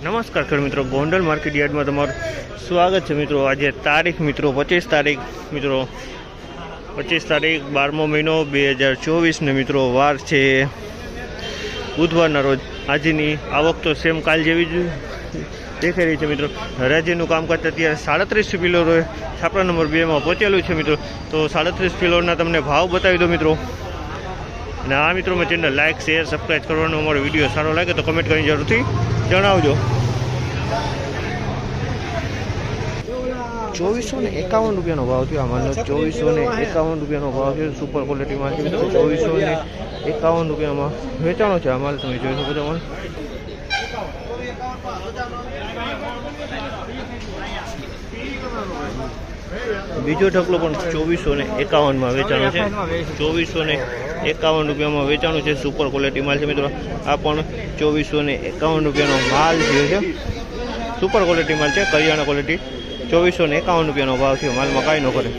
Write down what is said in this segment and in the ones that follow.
નમસ્કાર ખેડૂત મિત્રો, ગોંડલ માર્કેટ યાર્ડમાં તમારું સ્વાગત છે મિત્રો। આજે તારીખ મિત્રો 25 તારીખ મિત્રો 25 તારીખ 12મો મહિનો 2024 ને મિત્રો વાર છે બુધવારના રોજ। આજની આવક તો સેમ કાલ જેવી જ દેખાઈ રહી છે મિત્રો। હરાજીનું કામકાજ અત્યારે 37 કિલો છાપરા નંબર 2માં પહોંચેલું છે મિત્રો। તો 37 કિલોના તમને ભાવ બતાવી દો મિત્રો। અને આ મિત્રો મેં ચેનલ લાઇક શેર સબસ્ક્રાઈબ કરવાનો, અમારો વિડીયો સારો લાગે તો કમેન્ટ કરીને જરૂરથી જણાવજો। 2451 રૂપિયાનો ભાવ થયો। આમાં 2451 રૂપિયાનો ભાવ છે। સુપર ક્વોલિટીમાં છે મિત્રો। 2451 રૂપિયામાં વેચાણો છે આ માલ, તમે જોઈ શકો છો। બીજો ઢગલો પણ 2451માં વેચાણો છે। 2451 રૂપિયામાં વેચાણું છે। સુપર ક્વોલિટી માલ છે મિત્રો। આ પણ 2451 રૂપિયાનો માલ થયો છે। સુપર ક્વોલિટી માલ છે, કરિયાણા ક્વોલિટી। 2451 રૂપિયાનો ભાવ થયો। માલમાં કાંઈ ન કરે।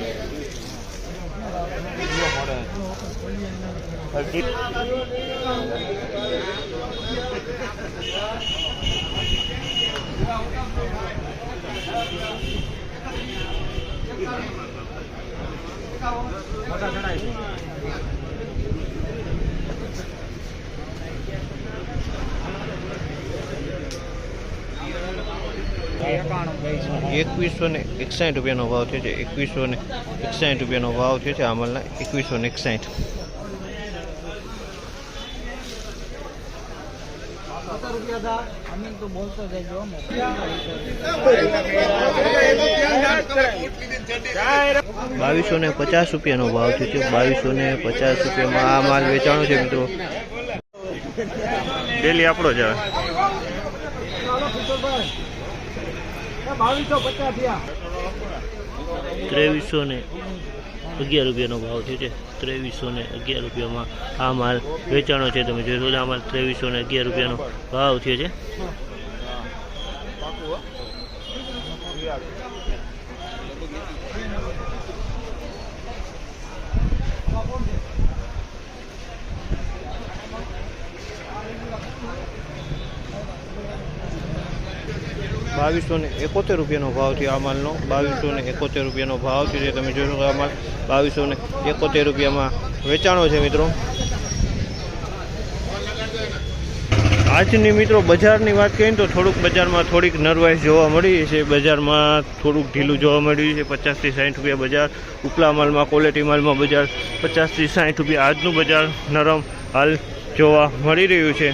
₹2161 રૂપિયાનો ભાવ થયો છે। ₹2161 રૂપિયાનો ભાવ થયો છે આ માલના। 2161। ₹2250 રૂપિયાનો ભાવ થયો છે। ₹2250 રૂપિયામાં આ માલ વેચાણો છે મિત્રો। ડેલી આપણો જ આવે। 2311 રૂપિયાનો ભાવ થયો છે। 2311 રૂપિયામાં આ માલ વેચાણો છે। તમે જોઈ શકો આ માલ 2311 રૂપિયાનો ભાવ થયો છે। ₹2271 રૂપિયાનો ભાવ થયો આ માલનો। 2271 રૂપિયાનો ભાવ થયો છે। તમે જોઈ શકો આ માલ 2271 રૂપિયામાં વેચાણો છે મિત્રો। આજની મિત્રો બજારની વાત કરીએ તો બજારમાં થોડીક નરવાઈસ જોવા મળી છે। બજારમાં થોડુંક ઢીલું જોવા મળ્યું છે। 50 થી 60 રૂપિયા બજાર। ઉપલા માલમાં ક્વોલિટી માલમાં બજાર 50 થી 60 રૂપિયા। આજનું બજાર નરમ હાલ જોવા મળી રહ્યું છે।